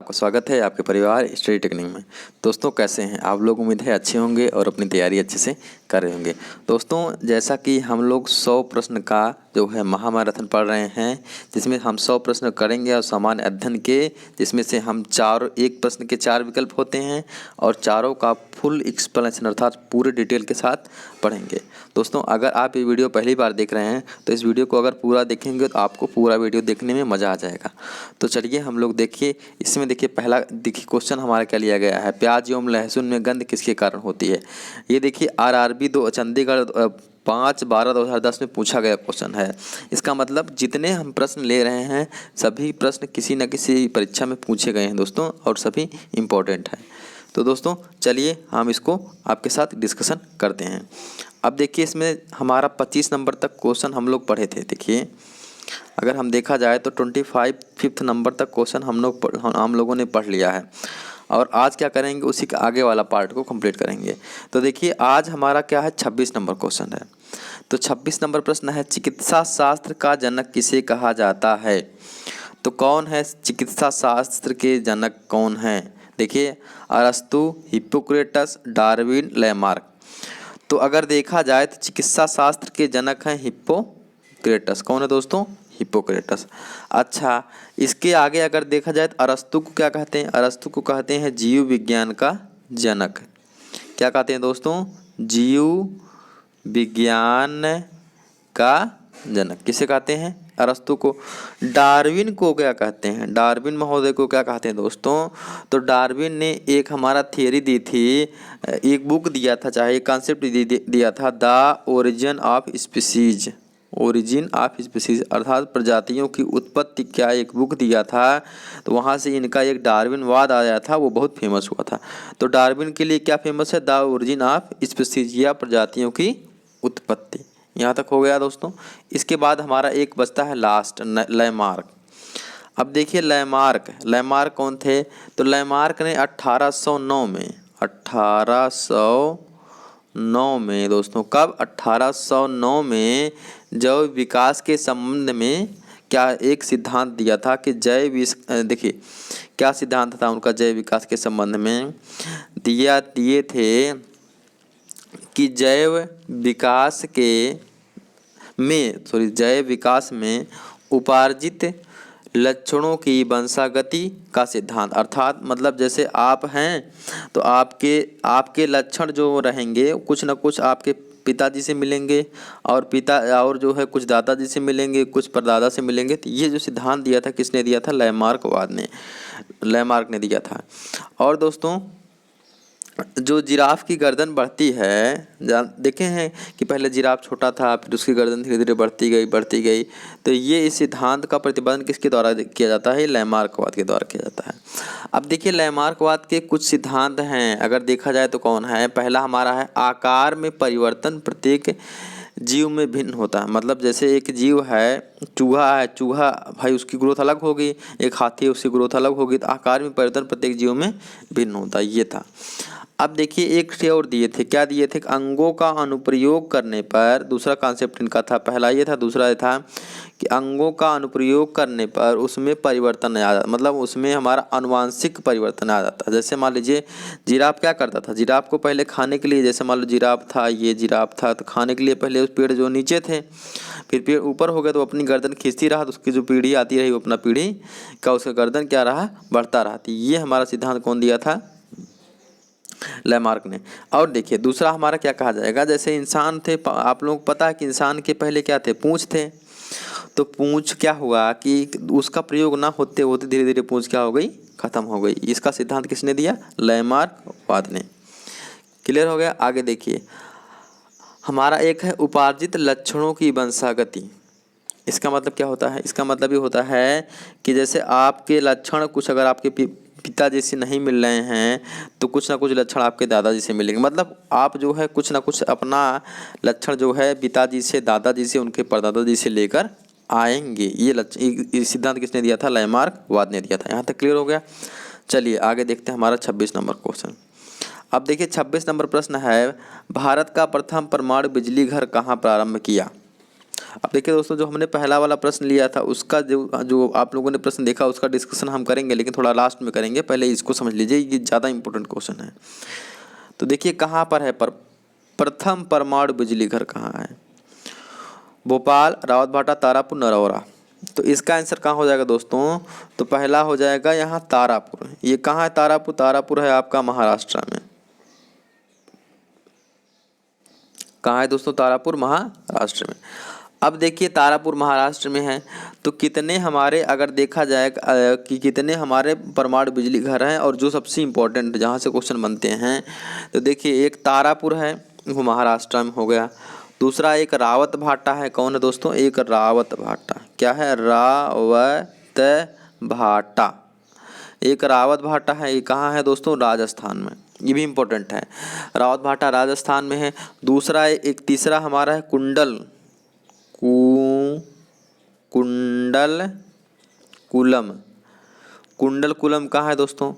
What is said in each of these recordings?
आपका स्वागत है आपके परिवार स्टडी टेक्निक में। दोस्तों कैसे हैं आप लोग? उम्मीद है अच्छे होंगे और अपनी तैयारी अच्छे से कर रहे होंगे। दोस्तों जैसा कि हम लोग 100 प्रश्न का जो है महामैराथन पढ़ रहे हैं, जिसमें हम 100 प्रश्न करेंगे और सामान्य अध्ययन के, जिसमें से हम एक प्रश्न के 4 विकल्प होते हैं और चारों का फुल एक्सप्लेनेशन अर्थात पूरे डिटेल के साथ पढ़ेंगे। दोस्तों अगर आप ये वीडियो पहली बार देख रहे हैं तो इस वीडियो को अगर पूरा देखेंगे तो आपको पूरा वीडियो देखने में मज़ा आ जाएगा। तो चलिए हम लोग देखिए, इसमें देखिए पहला देखिए क्वेश्चन हमारा क्या लिया गया है, प्याज एवं लहसुन में गंध किसके कारण होती है। ये देखिए RRB चंडीगढ़ 5/12/2010 में पूछा गया क्वेश्चन है। इसका मतलब जितने हम प्रश्न ले रहे हैं सभी प्रश्न किसी न किसी परीक्षा में पूछे गए हैं दोस्तों, और सभी इम्पोर्टेंट है। तो दोस्तों चलिए हम इसको आपके साथ डिस्कशन करते हैं। अब देखिए इसमें हमारा 25 नंबर तक क्वेश्चन हम लोग पढ़े थे। देखिए अगर हम देखा जाए तो 5th नंबर तक क्वेश्चन हम लोगों ने पढ़ लिया है, और आज क्या करेंगे उसी के आगे वाला पार्ट को कंप्लीट करेंगे। तो देखिए आज हमारा क्या है, 26 नंबर क्वेश्चन है। तो 26 नंबर प्रश्न है, चिकित्सा शास्त्र का जनक किसे कहा जाता है। तो कौन है चिकित्सा शास्त्र के जनक, कौन है? देखिए अरस्तु, हिप्पोक्रेटस, डार्विन, लैमार्क। तो अगर देखा जाए तो चिकित्सा शास्त्र के जनक हैं हिप्पोक्रेटस। कौन है दोस्तों? हिप्पोक्रेटस। अच्छा इसके आगे अगर देखा जाए तो अरस्तु को क्या कहते हैं? अरस्तु को कहते हैं जीव विज्ञान का जनक। क्या कहते हैं दोस्तों? जीव विज्ञान का जनक। किसे कहते हैं? अरस्तु को। डार्विन को क्या कहते हैं? डार्विन महोदय को क्या कहते हैं दोस्तों? तो डार्विन ने एक हमारा थियरी दी थी, एक बुक दिया था, चाहे एक कॉन्सेप्ट दिया था, the origin of species. Origin of species अर्थात प्रजातियों की उत्पत्ति, क्या एक बुक दिया था। तो वहाँ से इनका एक डार्विनवाद आया था, वो बहुत फेमस हुआ था। तो डार्विन के लिए क्या फेमस है? द ओरिजिन ऑफ स्पीसीज या प्रजातियों की उत्पत्ति। यहाँ तक हो गया दोस्तों। इसके बाद हमारा एक बचता है लास्ट, लैमार्क। अब देखिए लैमार्क कौन थे? तो लैमार्क ने 1809 में दोस्तों, कब? 1809 में जैव विकास के संबंध में क्या एक सिद्धांत दिया था कि देखिए क्या सिद्धांत था उनका जैव विकास के संबंध में दिए थे कि जैव विकास में उपार्जित लक्षणों की वंशागति का सिद्धांत, अर्थात मतलब जैसे आप हैं तो आपके लक्षण जो रहेंगे कुछ न कुछ आपके पिताजी से मिलेंगे, और जो है कुछ दादाजी से मिलेंगे, कुछ परदादा से मिलेंगे। तो ये जो सिद्धांत दिया था किसने दिया था? लैमार्क ने दिया था। और दोस्तों जो जिराफ की गर्दन बढ़ती है, देखे हैं कि पहले जिराफ छोटा था, फिर उसकी गर्दन धीरे धीरे बढ़ती गई। तो ये इस सिद्धांत का प्रतिपादन किसके द्वारा किया जाता है? लैमार्कवाद के द्वारा किया जाता है। अब देखिए लैमार्कवाद के कुछ सिद्धांत हैं, अगर देखा जाए तो कौन है? पहला हमारा है आकार में परिवर्तन प्रत्येक जीव में भिन्न होता है। मतलब जैसे एक जीव है, चूहा भाई उसकी ग्रोथ अलग होगी, एक हाथी है उसकी ग्रोथ अलग होगी, तो आकार में परिवर्तन प्रत्येक जीव में भिन्न होता है, ये था। अब देखिए एक से और दिए थे, क्या दिए थे? अंगों का अनुप्रयोग करने पर, दूसरा कॉन्सेप्ट इनका था, पहला ये था, दूसरा ये था कि अंगों का अनुप्रयोग करने पर उसमें परिवर्तन आ जाता, मतलब उसमें हमारा आनुवांशिक परिवर्तन आ जाता है। जैसे मान लीजिए जिराफ क्या करता था, जिराफ को पहले खाने के लिए, जैसे मान लो जिराफ था तो खाने के लिए पहले उस पेड़ जो नीचे थे, फिर पेड़ ऊपर हो गया तो अपनी गर्दन खींचती रहा, तो उसकी जो पीढ़ी आती रही वो अपना पीढ़ी का उसका गर्दन क्या रहा? बढ़ता रहा। ये हमारा सिद्धांत कौन दिया था? लैमार्क ने। और देखिए दूसरा हमारा क्या कहा जाएगा, जैसे इंसान थे, आप लोगों को पता है कि इंसान के पहले क्या थे? पूंछ थे। तो पूंछ क्या हुआ कि उसका प्रयोग ना होते होते धीरे धीरे पूंछ क्या हो गई? खत्म हो गई। इसका सिद्धांत किसने दिया? लैमार्कवाद ने। क्लियर हो गया? आगे देखिए हमारा एक है उपार्जित लक्षणों की वंशागति। इसका मतलब क्या होता है? इसका मतलब ये होता है कि जैसे आपके लक्षण कुछ अगर आपके पिताजी से नहीं मिल रहे हैं तो कुछ ना कुछ लक्षण आपके दादाजी से मिलेंगे। मतलब आप जो है कुछ ना कुछ अपना लक्षण जो है पिताजी से, दादाजी से, उनके परदादाजी से लेकर आएंगे। ये सिद्धांत किसने दिया था? लैमार्कवाद ने दिया था। यहाँ तक क्लियर हो गया? चलिए आगे देखते हैं हमारा 26 नंबर क्वेश्चन। अब देखिए 26 नंबर प्रश्न है, भारत का प्रथम परमाणु बिजली घर कहाँ प्रारंभ किया? अब देखिए दोस्तों, जो हमने पहला वाला प्रश्न लिया था उसका जो आप लोगों ने प्रश्न देखा उसका डिस्कशन हम करेंगे, लेकिन थोड़ा लास्ट में करेंगे, पहले इसको समझ लीजिए, ये ज़्यादा इंपॉर्टेंट क्वेश्चन है। तो देखिए कहाँ पर है प्रथम परमाणु बिजली घर कहाँ है? भोपाल, रावतभाटा, तारापुर, नरौरा। तो इसका आंसर कहाँ हो जाएगा दोस्तों? तो पहला हो जाएगा यहाँ तारापुर। ये कहाँ है तारापुर? तारापुर है आपका महाराष्ट्र में। कहाँ है दोस्तों? तारापुर महाराष्ट्र में। अब देखिए तारापुर महाराष्ट्र में है तो कितने हमारे, अगर देखा जाए कि कितने हमारे परमाणु बिजली घर हैं, और जो सबसे इम्पोर्टेंट जहाँ से क्वेश्चन बनते हैं, तो देखिए एक तारापुर है वो महाराष्ट्र में हो गया, दूसरा एक रावत भाटा है। कौन है दोस्तों? एक रावत भाटा। क्या है? रावत भाटा। एक रावत भाटा है, ये कहाँ है दोस्तों? राजस्थान में। ये भी इम्पोर्टेंट है, रावत भाटा राजस्थान में है। दूसरा एक तीसरा हमारा है कुंडल कुलम। कुंडल कुलम कहाँ है दोस्तों?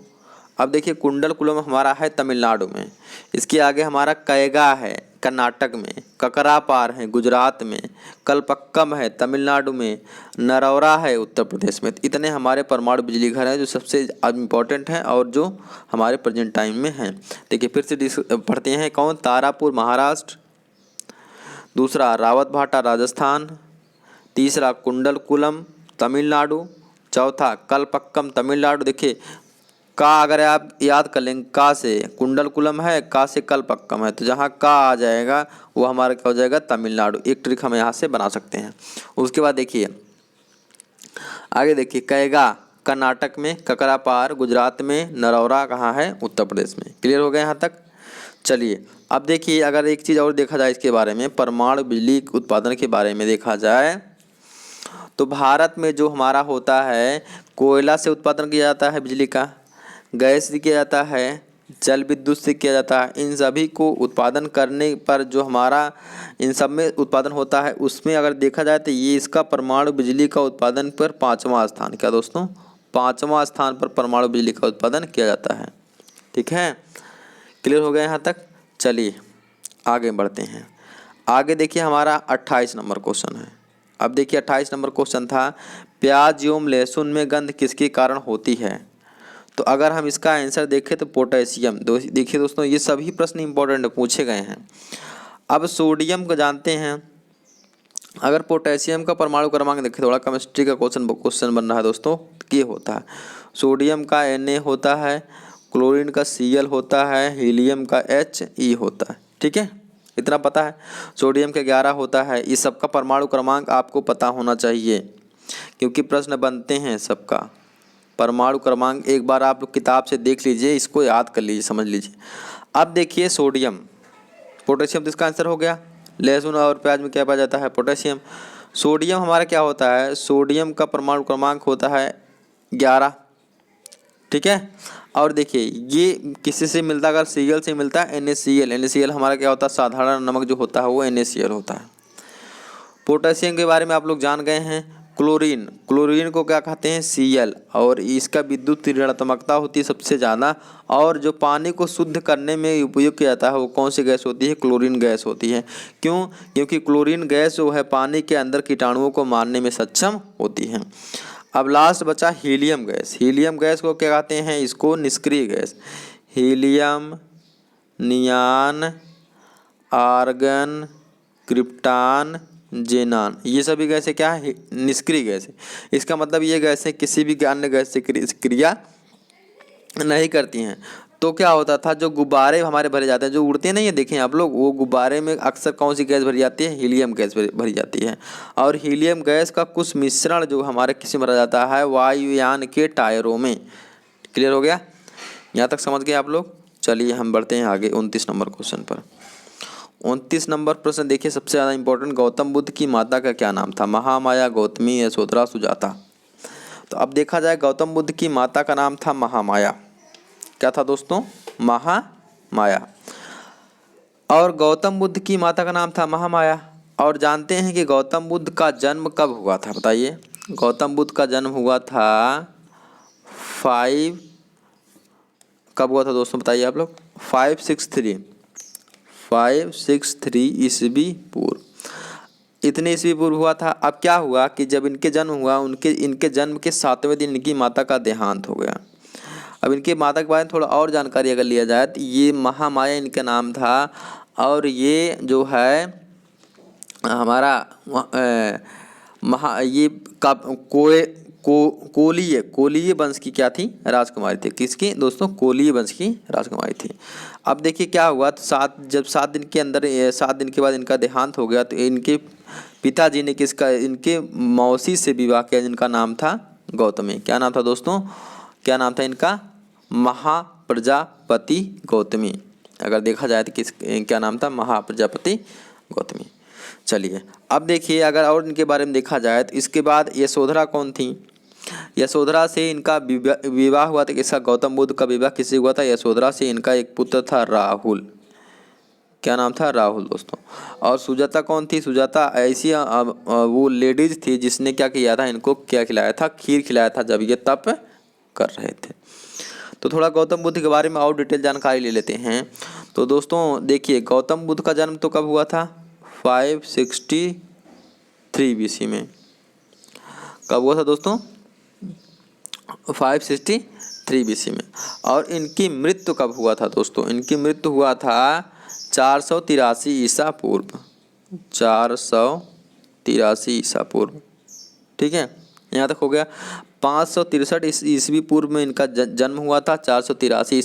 अब देखिए कुंडल कुलम हमारा है तमिलनाडु में। इसके आगे हमारा कैगा है कर्नाटक में, ककरापार है गुजरात में, कलपक्कम है तमिलनाडु में, नरौरा है उत्तर प्रदेश में। इतने हमारे परमाणु बिजली घर हैं जो सबसे इम्पोर्टेंट हैं और जो हमारे प्रेजेंट टाइम में हैं। देखिए फिर से पढ़ते हैं। कौन? तारापुर महाराष्ट्र, दूसरा रावत भाटा राजस्थान, तीसरा कुंडल कुलम तमिलनाडु, चौथा कलपक्कम तमिलनाडु। देखिए का अगर आप याद कर लेंगे, का से कुंडल कुलम है, का से कलपक्कम है, तो जहाँ का आ जाएगा वो हमारा क्या हो जाएगा? तमिलनाडु। एक ट्रिक हम यहाँ से बना सकते हैं। उसके बाद देखिए आगे, देखिए कैगा कर्नाटक में, ककरापार गुजरात में, नरौरा कहाँ है? उत्तर प्रदेश में। क्लियर हो गया यहाँ तक? चलिए अब देखिए, अगर एक चीज़ और देखा जाए इसके बारे में, परमाणु बिजली उत्पादन के बारे में देखा जाए तो भारत में जो हमारा होता है, कोयला से उत्पादन किया जाता है बिजली का, गैस से किया जाता है, जल विद्युत से किया जाता है। इन सभी को उत्पादन करने पर जो हमारा इन सब में उत्पादन होता है, उसमें अगर देखा जाए तो ये इसका परमाणु बिजली का उत्पादन पर 5वां स्थान। क्या दोस्तों? 5वां स्थान पर परमाणु बिजली का उत्पादन किया जाता है। ठीक है, क्लियर हो गया यहाँ तक? चलिए आगे बढ़ते हैं। आगे देखिए हमारा 28 नंबर क्वेश्चन है। अब देखिए 28 नंबर क्वेश्चन था, प्याज एवं लहसुन में गंध किसके कारण होती है? तो अगर हम इसका आंसर देखें तो पोटेशियम। देखिए दोस्तों, ये सभी प्रश्न इंपॉर्टेंट पूछे गए हैं। अब सोडियम को जानते हैं, अगर पोटेशियम का परमाणु क्रमांक देखें, थोड़ा केमिस्ट्री का क्वेश्चन बन रहा है दोस्तों। ये होता है सोडियम का Na होता है, क्लोरीन का Cl होता है, हीलियम का He होता है। ठीक है, इतना पता है। सोडियम का 11 होता है। इस सबका परमाणु क्रमांक आपको पता होना चाहिए क्योंकि प्रश्न बनते हैं सबका। परमाणु क्रमांक एक बार आप लोग किताब से देख लीजिए, इसको याद कर लीजिए, समझ लीजिए। अब देखिए सोडियम, पोटेशियम तो इसका आंसर हो गया। लहसुन और प्याज में क्या पाया जाता है? पोटेशियम। सोडियम हमारा क्या होता है? सोडियम का परमाणु क्रमांक होता है 11। ठीक है, और देखिए ये किसी से मिलता है? अगर Cl से मिलता है NaCl। NaCl हमारा क्या होता है? साधारण नमक जो होता है वो NaCl होता है। पोटेशियम के बारे में आप लोग जान गए हैं। क्लोरीन, क्लोरीन को क्या कहते हैं? Cl। और इसका विद्युत ऋणात्मकता होती है सबसे ज़्यादा, और जो पानी को शुद्ध करने में उपयोग किया जाता है वो कौन सी गैस होती है? क्लोरीन गैस होती है। क्यों? क्योंकि क्लोरीन गैस जो है पानी के अंदर कीटाणुओं को मारने में सक्षम होती है। अब लास्ट बचा हीलियम गैस। हीलियम गैस को क्या कहते हैं? इसको निष्क्रिय गैस। हीलियम, नियान, आर्गन, क्रिप्टान, जेनान, ये सभी गैसें क्या है? निष्क्रिय गैस है। इसका मतलब ये गैसें किसी भी अन्य गैस से क्रिया नहीं करती हैं। तो क्या होता था, जो गुब्बारे हमारे भरे जाते हैं, जो उड़ते नहीं है, देखें आप लोग, वो गुब्बारे में अक्सर कौन सी गैस भरी जाती है? हीलियम गैस भरी जाती है। और हीलियम गैस का कुछ मिश्रण जो हमारे किसी में भरा जाता है? वायुयान के टायरों में। क्लियर हो गया? यहाँ तक समझ गए आप लोग? चलिए हम बढ़ते हैं आगे 29 नंबर क्वेश्चन पर। 29 नंबर प्रश्न देखिए, सबसे ज़्यादा इंपॉर्टेंट, गौतम बुद्ध की माता का क्या नाम था? महामाया, गौतमी, यशोधरा, सुजाता। तो अब देखा जाए गौतम बुद्ध की माता का नाम था महामाया। क्या था दोस्तों? महामाया। और गौतम बुद्ध की माता का नाम था महामाया। और जानते हैं कि गौतम बुद्ध का जन्म कब हुआ था? बताइए। गौतम बुद्ध का जन्म हुआ था कब हुआ था दोस्तों? बताइए आप लोग। 563 ईस्वी पूर्व। इतने ईस्वी पूर्व हुआ था। अब क्या हुआ कि जब इनके जन्म हुआ, इनके जन्म के 7वें दिन इनकी माता का देहांत हो गया। अब इनके माता के बारे में थोड़ा और जानकारी अगर लिया जाए तो ये महामाया इनका नाम था, और ये जो है हमारा ये कोलीय वंश की क्या थी, राजकुमारी थी। किसकी दोस्तों, कोलीय वंश की राजकुमारी थी। अब देखिए क्या हुआ, तो जब 7 दिन के अंदर 7 दिन के बाद इनका देहांत हो गया, तो इनके पिताजी ने इनके मौसी से विवाह किया, जिनका नाम था गौतमी। क्या नाम था दोस्तों, क्या नाम था इनका, महाप्रजापति गौतमी। अगर देखा जाए तो क्या नाम था, महाप्रजापति गौतमी। चलिए अब देखिए, अगर और इनके बारे में देखा जाए तो इसके बाद यशोधरा कौन थी। यशोधरा से इनका विवाह हुआ था। इसका गौतम बुद्ध का विवाह किससे हुआ था, यशोधरा से। इनका एक पुत्र था राहुल। क्या नाम था, राहुल दोस्तों। और सुजाता कौन थी, सुजाता ऐसी वो लेडीज थी जिसने क्या किया था, इनको क्या खिलाया था, खीर खिलाया था जब ये तप कर रहे थे। तो थोड़ा गौतम बुद्ध के बारे में और डिटेल जानकारी ले लेते हैं। तो दोस्तों देखिए, गौतम बुद्ध का जन्म तो कब हुआ था, 563 BC में। कब हुआ था दोस्तों, 563 BC में। और इनकी मृत्यु कब हुआ था दोस्तों, इनकी मृत्यु हुआ था 483 ईसा पूर्व, 483 ईसा पूर्व। ठीक है, यहाँ तक हो गया। 563 ईस्वी पूर्व में इनका जन्म हुआ था, 483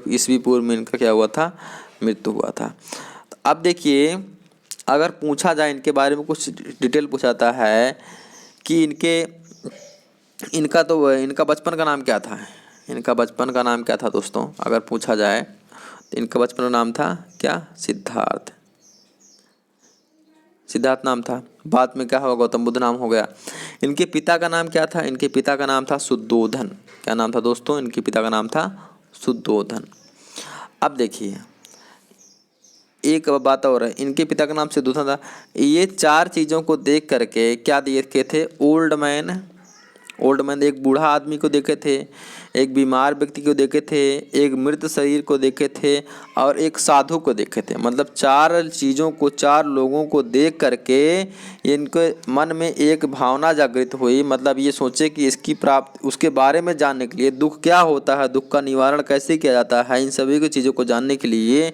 ईस्वी पूर्व में इनका क्या हुआ था, मृत्यु हुआ था। तो अब देखिए, अगर पूछा जाए इनके बारे में कुछ डिटेल पूछाता है कि इनका बचपन का नाम क्या था। इनका बचपन का नाम क्या था दोस्तों, अगर पूछा जाए तो इनका बचपन का नाम था क्या, सिद्धार्थ। सिद्धार्थ नाम था। बाद में क्या हुआ, गौतम बुद्ध नाम हो गया। इनके पिता का नाम क्या था, इनके पिता का नाम था शुद्धोधन। क्या नाम था दोस्तों, इनके पिता का नाम था शुद्धोधन। अब देखिए एक बात और है, इनके पिता का नाम शुद्धोधन था। ये 4 चीज़ों को देख करके क्या देखे थे, ओल्ड मैन एक बूढ़ा आदमी को देखे थे, एक बीमार व्यक्ति को देखे थे, एक मृत शरीर को देखे थे, और एक साधु को देखे थे। मतलब 4 चीज़ों को, 4 लोगों को देख करके इनके मन में एक भावना जागृत हुई। मतलब ये सोचे कि उसके बारे में जानने के लिए, दुख क्या होता है, दुख का निवारण कैसे किया जाता है, इन सभी की चीज़ों को जानने के लिए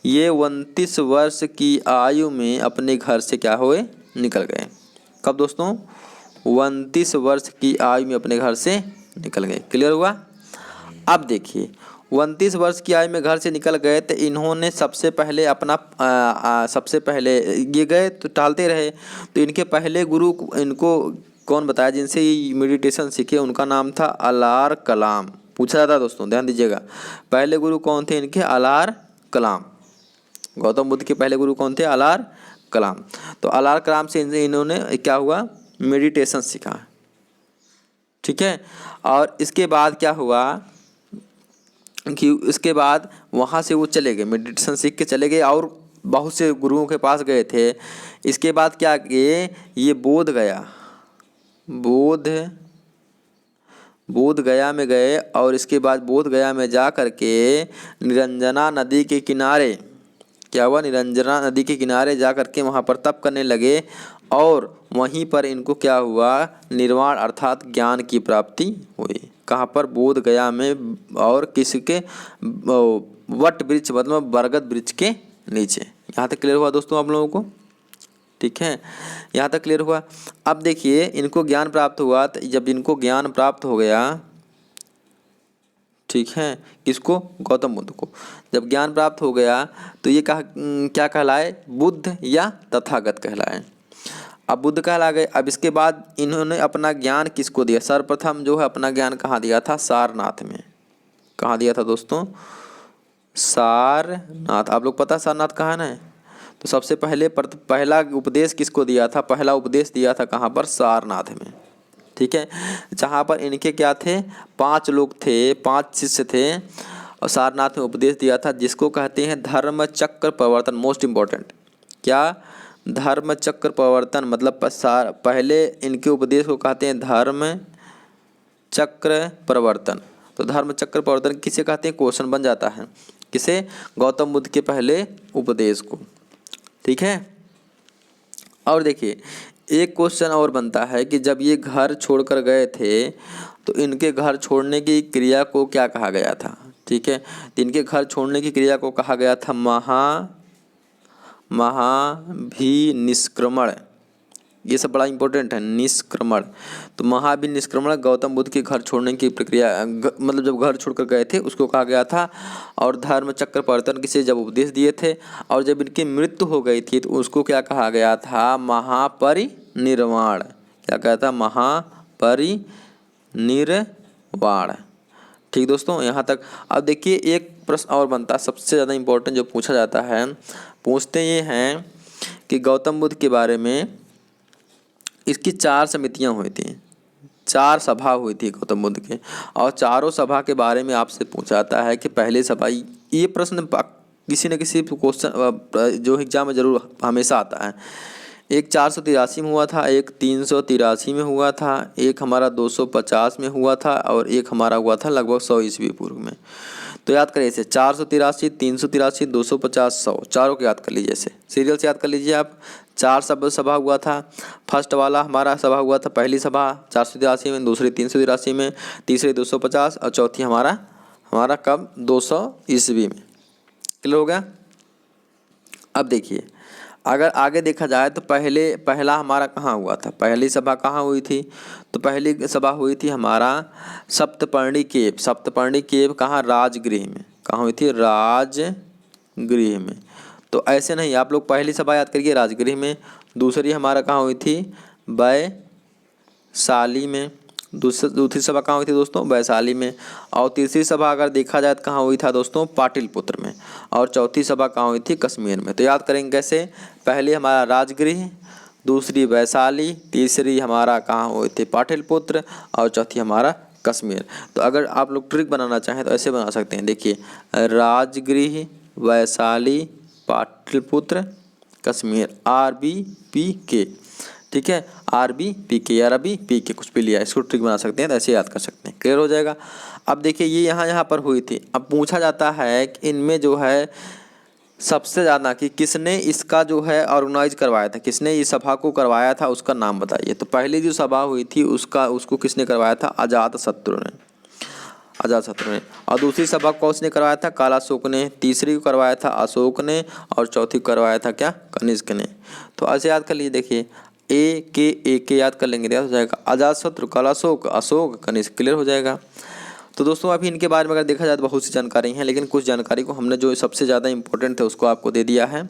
ये 29 वर्ष की आयु में अपने घर से क्या हुए, निकल गए। कब दोस्तों, 29 वर्ष की आयु में अपने घर से निकल गए। क्लियर हुआ। अब देखिए 29 वर्ष की आयु में घर से निकल गए, तो इन्होंने सबसे पहले ये गए तो टहलते रहे। तो इनके पहले गुरु इनको कौन बताया, जिनसे ये मेडिटेशन सीखे, उनका नाम था अलार कलाम। पूछा जाता है दोस्तों, ध्यान दीजिएगा। पहले गुरु कौन थे इनके, अलार कलाम। गौतम बुद्ध के पहले गुरु कौन थे, अलार कलाम। तो अलार कलाम से इन्होंने क्या हुआ, मेडिटेशन सीखा। ठीक है। और इसके बाद क्या हुआ कि इसके बाद वहाँ से वो चले गए, मेडिटेशन सीख के चले गए, और बहुत से गुरुओं के पास गए थे। इसके बाद क्या किए, ये बोध गया में गए, और इसके बाद बोध गया में जा करके निरंजना नदी के किनारे क्या हुआ, निरंजना नदी के किनारे जा करके वहाँ पर तप करने लगे, और वहीं पर इनको क्या हुआ, निर्वाण अर्थात ज्ञान की प्राप्ति हुई। कहाँ पर, बोध गया में, और किसके, वट वृक्ष मतलब बरगद वृक्ष के नीचे। यहाँ तक क्लियर हुआ दोस्तों आप लोगों को, ठीक है, यहाँ तक क्लियर हुआ। अब देखिए इनको ज्ञान प्राप्त हुआ, तो जब इनको ज्ञान प्राप्त हो गया, ठीक है, किसको, गौतम बुद्ध को जब ज्ञान प्राप्त हो गया, तो ये क्या कहलाए, बुद्ध या तथागत कहलाए। अब बुद्ध कहला गए। अब इसके बाद इन्होंने अपना ज्ञान किसको दिया, सर्वप्रथम जो है अपना ज्ञान कहाँ दिया था, सारनाथ में। कहाँ दिया था दोस्तों, सारनाथ। आप लोग पता सारनाथ कहाँ है। तो सबसे पहला उपदेश किसको दिया था, पहला उपदेश दिया था कहाँ पर, सारनाथ में। ठीक है, जहाँ पर इनके क्या थे, 5 लोग थे, 5 शिष्य थे, और सारनाथ में उपदेश दिया था, जिसको कहते हैं धर्म चक्र प्रवर्तन। मोस्ट इम्पोर्टेंट क्या, धर्म चक्र प्रवर्तन। मतलब पहले इनके उपदेश को कहते हैं धर्म चक्र प्रवर्तन। तो धर्म चक्र प्रवर्तन किसे कहते हैं, क्वेश्चन बन जाता है, किसे, गौतम बुद्ध के पहले उपदेश को। ठीक है, और देखिए एक क्वेश्चन और बनता है कि जब ये घर छोड़कर गए थे तो इनके घर छोड़ने की क्रिया को क्या कहा गया था। ठीक है, तो इनके घर छोड़ने की क्रिया को कहा गया था महाभिनिष्क्रमण। ये सब बड़ा इंपॉर्टेंट है, निष्क्रमण। तो महाभिनिष्क्रमण गौतम बुद्ध के घर छोड़ने की प्रक्रिया, मतलब जब घर छोड़कर गए थे उसको कहा गया था। और धर्म चक्र परिवर्तन से जब उपदेश दिए थे और जब इनकी मृत्यु हो गई थी तो उसको क्या कहा गया था, महापरिनिर्वाण। क्या कहा था, महापरिनिर्वाण। ठीक दोस्तों, यहाँ तक। अब देखिए एक प्रश्न और बनता है सबसे ज़्यादा इम्पोर्टेंट जो पूछा जाता है, पूछते ये हैं कि गौतम बुद्ध के बारे में इसकी 4 समितियाँ हुई थी, 4 सभा हुई थी गौतम बुद्ध के, और चारों सभा के बारे में आपसे पूछा जाता है कि पहली सभा, ये प्रश्न किसी न किसी क्वेश्चन जो एग्जाम में जरूर हमेशा आता है। एक 483 में हुआ था, एक 383 में हुआ था, एक हमारा 250 में हुआ था और एक हमारा हुआ था लगभग 100 ईस्वी पूर्व में। तो याद करिए इसे, 483, 383, 250, 100, चारों को याद कर लीजिए, इसे सीरियल से याद कर लीजिए आप। 4 सभा हुआ था। फर्स्ट वाला हमारा सभा हुआ था, पहली सभा 483 में, दूसरी 383 में, तीसरी 250 और चौथी हमारा कब 200 ईस्वी में। क्लियर हो गया। अब देखिए अगर आगे देखा जाए तो पहला हमारा कहाँ हुआ था, पहली सभा कहाँ हुई थी, तो पहली सभा हुई थी हमारा सप्तपर्णी केव। सप्तपर्णी केव कहाँ, राजगृह में। कहाँ हुई थी, राजगृह में। तो ऐसे नहीं, आप लोग पहली सभा याद करिए राजगृह में, दूसरी हमारा कहाँ हुई थी, वैशाली में। दूसरी सभा कहाँ हुई थी दोस्तों, वैशाली में। और तीसरी सभा अगर देखा जाए तो कहाँ हुई था दोस्तों, पाटलिपुत्र में। और चौथी सभा कहाँ हुई थी, कश्मीर में। तो याद करेंगे कैसे, पहले हमारा राजगृह, दूसरी वैशाली, तीसरी हमारा कहाँ हुई थी, पाटलिपुत्र, और चौथी हमारा कश्मीर। तो अगर आप लोग ट्रिक बनाना चाहें तो ऐसे बना सकते हैं, देखिए राजगृह, वैशाली, पाटलिपुत्र, कश्मीर, RBPK। ठीक है, RBPK या RBPK कुछ भी लिया, इसको ट्रिक बना सकते हैं, तो ऐसे याद कर सकते हैं। क्लियर हो जाएगा। अब देखिए ये यहाँ पर हुई थी। अब पूछा जाता है कि इनमें जो है सबसे ज़्यादा कि किसने इसका जो है ऑर्गेनाइज करवाया था, किसने इस सभा को करवाया था, उसका नाम बताइए। तो पहली जो सभा हुई थी उसको किसने करवाया था, अजातशत्रु ने। और दूसरी सभा को उसने करवाया था, कालाशोक ने। तीसरी को करवाया था अशोक ने, और चौथी को करवाया था क्या, कनिष्क ने। तो ऐसे याद कर लीजिए, देखिए एक याद कर लेंगे, याद हो जाएगा, अजातशत्रु, कालाशोक, अशोक, कनिष्क। क्लियर हो जाएगा। तो दोस्तों अभी इनके बारे में अगर देखा जाए तो बहुत सी जानकारी हैं, लेकिन कुछ जानकारी को हमने जो सबसे ज़्यादा इंपॉर्टेंट थे उसको आपको दे दिया है,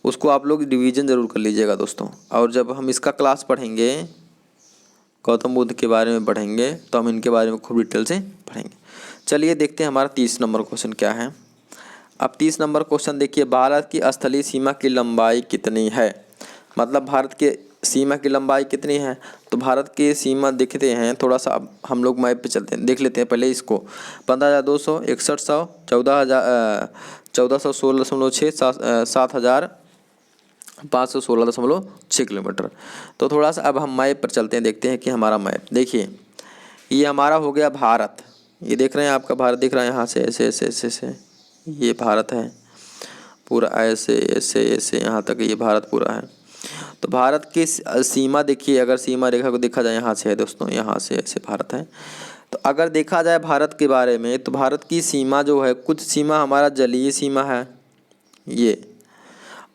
उसको आप लोग डिवीजन ज़रूर कर लीजिएगा दोस्तों। और जब हम इसका क्लास पढ़ेंगे, गौतम बुद्ध के बारे में पढ़ेंगे, तो हम इनके बारे में खूब डिटेल से पढ़ेंगे। चलिए देखते हैं हमारा 30 नंबर क्वेश्चन क्या है। अब 30 नंबर क्वेश्चन देखिए, भारत की स्थलीय सीमा की लंबाई कितनी है। मतलब भारत के सीमा की लंबाई कितनी है, तो भारत की सीमा देखते हैं थोड़ा सा। अब हम लोग मैप पे चलते हैं, देख लेते हैं पहले इसको। 15,200, 6100, 14,16.6, 7,516.6 किलोमीटर। तो थोड़ा सा अब हम मैप पर चलते हैं, देखते हैं कि हमारा मैप देखिए, ये हमारा हो गया भारत। ये देख रहे हैं, आपका भारत दिख रहा है यहाँ से, ऐसे ऐसे ऐसे ऐसे, ये भारत है पूरा, ऐसे ऐसे ऐसे यहाँ तक ये भारत पूरा है। तो भारत की सीमा देखिए, अगर सीमा रेखा को देखा जाए यहाँ से है दोस्तों, यहाँ से ऐसे भारत है। तो अगर देखा जाए भारत के बारे में, तो भारत की सीमा जो है, कुछ सीमा हमारा जलीय सीमा है ये,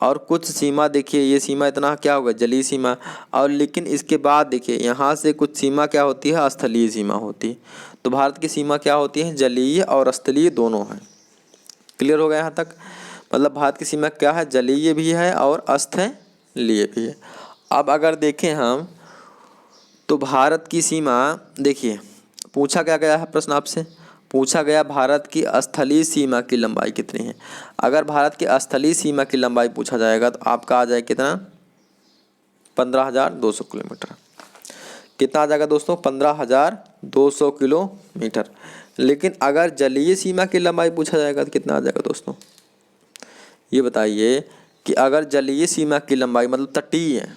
और कुछ सीमा देखिए, ये सीमा इतना क्या होगा, जलीय सीमा। और लेकिन इसके बाद देखिए यहाँ से कुछ सीमा क्या होती है, स्थलीय सीमा होती है। तो भारत की सीमा क्या होती है, जलीय और स्थलीय दोनों है। क्लियर हो गया यहाँ तक। मतलब भारत की सीमा क्या है, जलीय भी है और स्थलीय भी है। अब अगर देखें हम, तो भारत की सीमा देखिए, पूछा क्या गया है प्रश्न आपसे, पूछा गया भारत की स्थलीय सीमा की लंबाई कितनी है। अगर भारत की स्थलीय सीमा की लंबाई पूछा जाएगा तो आपका आ जाए कितना, 15,200 किलोमीटर। कितना आ जाएगा दोस्तों, 15,200 किलोमीटर। लेकिन अगर जलीय सीमा की लंबाई पूछा जाएगा तो कितना आ जाएगा दोस्तों, ये बताइए कि अगर जलीय सीमा की लंबाई मतलब तटीय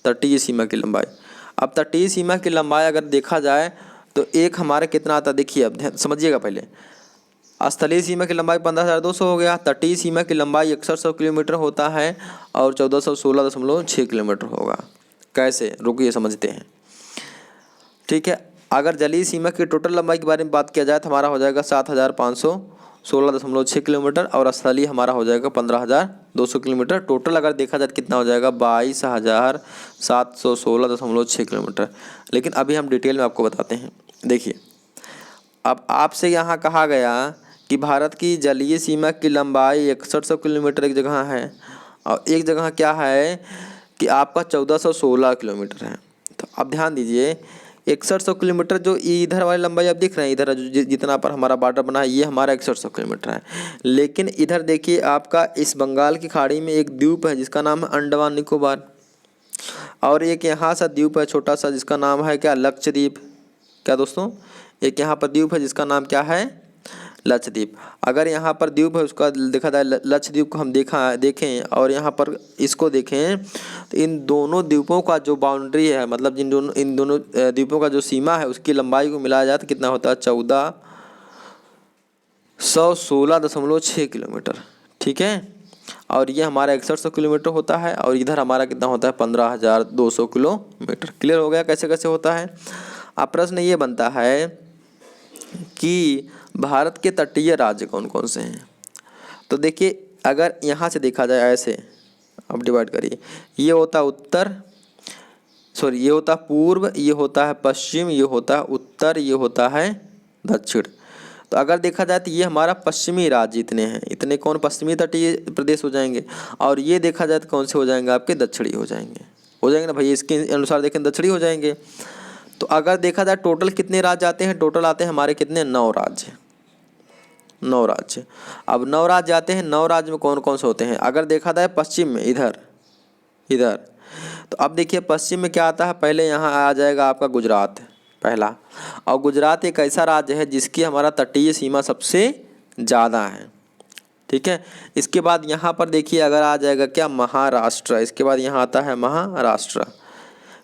तटीय सीमा की लंबाई। अब तटीय सीमा की लंबाई अगर देखा जाए तो एक हमारे कितना आता है, देखिए अब समझिएगा पहले, स्थलीय सीमा की लंबाई 15,200 हो गया। तटीय सीमा की लंबाई 6100 किलोमीटर होता है और 1416.6 किलोमीटर होगा। कैसे, रुकिए समझते हैं। ठीक है, अगर जलीय सीमा की टोटल लंबाई के बारे में बात किया जाए तो हमारा हो जाएगा 7,516.6 किलोमीटर और स्थलीय हमारा हो जाएगा 15,200 किलोमीटर। टोटल अगर देखा जाए तो कितना हो जाएगा 22,716.6 किलोमीटर। लेकिन अभी हम डिटेल में आपको बताते हैं। देखिए, अब आपसे यहाँ कहा गया कि भारत की जलीय सीमा की लंबाई 6100 किलोमीटर एक जगह है और एक जगह क्या है कि आपका 1416 किलोमीटर है। तो आप ध्यान दीजिए, 6100 किलोमीटर जो इधर वाली लंबाई आप देख रहे हैं, इधर जितना पर हमारा बॉर्डर बना है ये हमारा 6100 किलोमीटर है। लेकिन इधर देखिए आपका इस बंगाल की खाड़ी में एक द्वीप है जिसका नाम है अंडमान निकोबार, और एक यहाँ सा द्वीप है छोटा सा जिसका नाम है क्या, लक्षद्वीप। क्या दोस्तों, एक यहाँ पर द्वीप है जिसका नाम क्या है, लक्षद्वीप। अगर यहाँ पर द्वीप है उसका देखा जाए, लक्षद्वीप को हम देखें और यहाँ पर इसको देखें तो इन दोनों द्वीपों का जो बाउंड्री है, मतलब इन दोनों द्वीपों का जो सीमा है उसकी लंबाई को मिलाया जाए तो कितना होता है, 1416.6 किलोमीटर। ठीक है, और ये हमारा 6100 किलोमीटर होता है और इधर हमारा कितना होता है 15,200 किलोमीटर। क्लियर हो गया कैसे कैसे होता है। अब प्रश्न ये बनता है कि भारत के तटीय राज्य कौन कौन से हैं। तो देखिए, अगर यहाँ से देखा जाए ऐसे, अब डिवाइड करिए, ये होता ये होता पूर्व, ये होता है पश्चिम, ये होता है उत्तर, ये होता है दक्षिण। तो अगर देखा जाए तो ये हमारा पश्चिमी राज्य इतने हैं, इतने कौन पश्चिमी तटीय प्रदेश हो जाएंगे, और ये देखा जाए तो कौन से हो जाएंगे, आपके दक्षिणी हो जाएंगे ना भैया, इसके अनुसार देखें दक्षिणी हो जाएंगे। तो अगर देखा जाए टोटल कितने राज्य आते हैं, टोटल आते हैं हमारे कितने, 9 राज्य। 9 राज्य। अब 9 राज्य आते हैं, 9 राज्य में कौन कौन से होते हैं। अगर देखा जाए पश्चिम में, इधर तो अब देखिए पश्चिम में क्या आता है, पहले यहाँ आ जाएगा आपका गुजरात पहला, और गुजरात एक ऐसा राज्य है जिसकी हमारा तटीय सीमा सबसे ज़्यादा है। ठीक है, इसके बाद यहाँ पर देखिए अगर आ जाएगा क्या, महाराष्ट्र। इसके बाद यहाँ आता है महाराष्ट्र।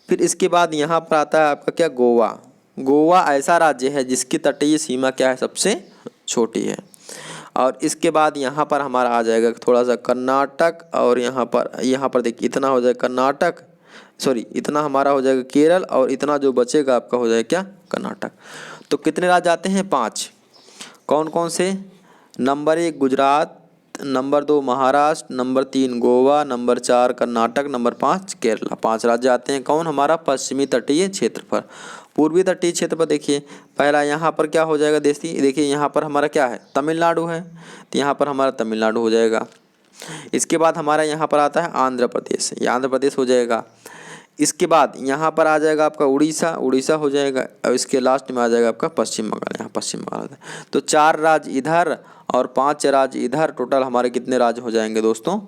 फिर इसके बाद यहाँ पर आता है आपका क्या, गोवा ऐसा राज्य है जिसकी तटीय सीमा क्या है, सबसे छोटी है। और इसके बाद यहाँ पर हमारा आ जाएगा थोड़ा सा कर्नाटक, और यहाँ पर देखिए इतना हो जाएगा कर्नाटक, इतना हमारा हो जाएगा केरल, और इतना जो बचेगा आपका हो जाएगा क्या, कर्नाटक। तो कितने राज्य आते हैं, 5। कौन कौन से, number 1 Gujarat, number 2 Maharashtra, number 3 Goa, number 4 Karnataka, number 5 Kerala. 5 राज्य आते हैं कौन, हमारा पश्चिमी तटीय क्षेत्र पर। पूर्वी तटीय क्षेत्र पर देखिए पहला यहाँ पर क्या हो जाएगा, देखिए यहाँ पर हमारा क्या है, तमिलनाडु है, तो यहाँ पर हमारा तमिलनाडु हो जाएगा। इसके बाद हमारा यहाँ पर आता है आंध्र प्रदेश, ये आंध्र प्रदेश हो जाएगा। इसके बाद यहाँ पर आ जाएगा आपका उड़ीसा हो जाएगा, और इसके लास्ट में आ जाएगा आपका पश्चिम बंगाल, यहाँ पश्चिम बंगाल। तो 4 राज्य इधर और 5 राज्य इधर, टोटल हमारे कितने राज्य हो जाएंगे दोस्तों,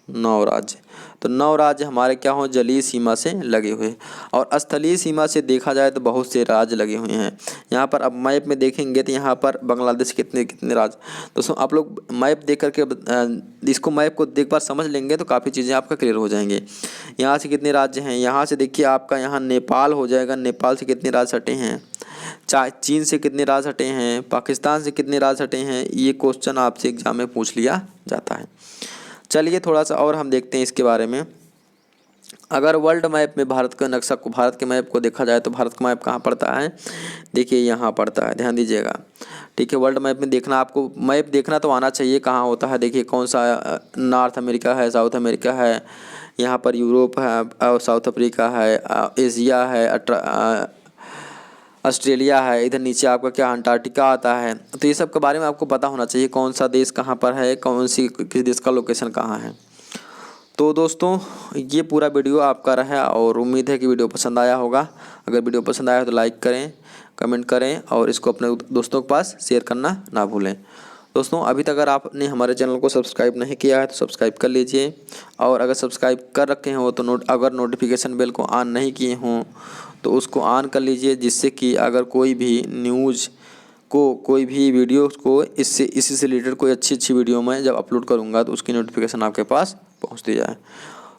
9 राज्य। तो 9 राज्य हमारे क्या हो, जलीय सीमा से लगे हुए। और स्थलीय सीमा से देखा जाए तो बहुत से राज्य लगे हुए हैं। यहाँ पर अब मैप में देखेंगे तो यहाँ पर बांग्लादेश कितने कितने राज्य। दोस्तों आप लोग मैप देख करके इसको मैप को देख बार समझ लेंगे तो काफ़ी चीज़ें आपका क्लियर हो जाएंगे। यहाँ से कितने राज्य हैं, यहाँ से देखिए आपका यहाँ नेपाल हो जाएगा, नेपाल से कितने राज्य हटे हैं, चीन से कितने राज्य हटे हैं, पाकिस्तान से कितने राज्य हटे हैं, ये क्वेश्चन आपसे एग्जाम में पूछ लिया जाता है। चलिए थोड़ा सा और हम देखते हैं इसके बारे में। अगर वर्ल्ड मैप में भारत का नक्शा को, भारत के मैप को देखा जाए तो भारत का मैप कहाँ पड़ता है, देखिए यहाँ पड़ता है, ध्यान दीजिएगा। ठीक है, वर्ल्ड मैप में देखना, आपको मैप देखना तो आना चाहिए कहाँ होता है। देखिए कौन सा, नॉर्थ अमेरिका है, साउथ अमेरिका है, यहाँ पर यूरोप है और साउथ अफ्रीका है, एशिया है, ऑस्ट्रेलिया है, इधर नीचे आपका क्या अंटार्कटिका आता है। तो ये सब के बारे में आपको पता होना चाहिए, कौन सा देश कहाँ पर है, किस देश का लोकेशन कहाँ है। तो दोस्तों ये पूरा वीडियो आपका रहा और उम्मीद है कि वीडियो पसंद आया होगा। अगर वीडियो पसंद आया तो लाइक करें, कमेंट करें और इसको अपने दोस्तों के पास शेयर करना ना भूलें। दोस्तों अभी तक अगर आपने हमारे चैनल को सब्सक्राइब नहीं किया है तो सब्सक्राइब कर लीजिए, और अगर सब्सक्राइब कर रखे हो तो अगर नोटिफिकेशन बेल को ऑन नहीं किए हों तो उसको ऑन कर लीजिए, जिससे कि अगर कोई भी न्यूज़ को, कोई भी वीडियो को इसी से रिलेटेड कोई अच्छी वीडियो मैं जब अपलोड करूँगा तो उसकी नोटिफिकेशन आपके पास पहुँचती जाए।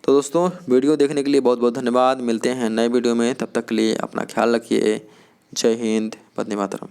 तो दोस्तों वीडियो देखने के लिए बहुत बहुत धन्यवाद। मिलते हैं नए वीडियो में, तब तक के लिए अपना ख्याल रखिए। जय हिंद, वंदे मातरम।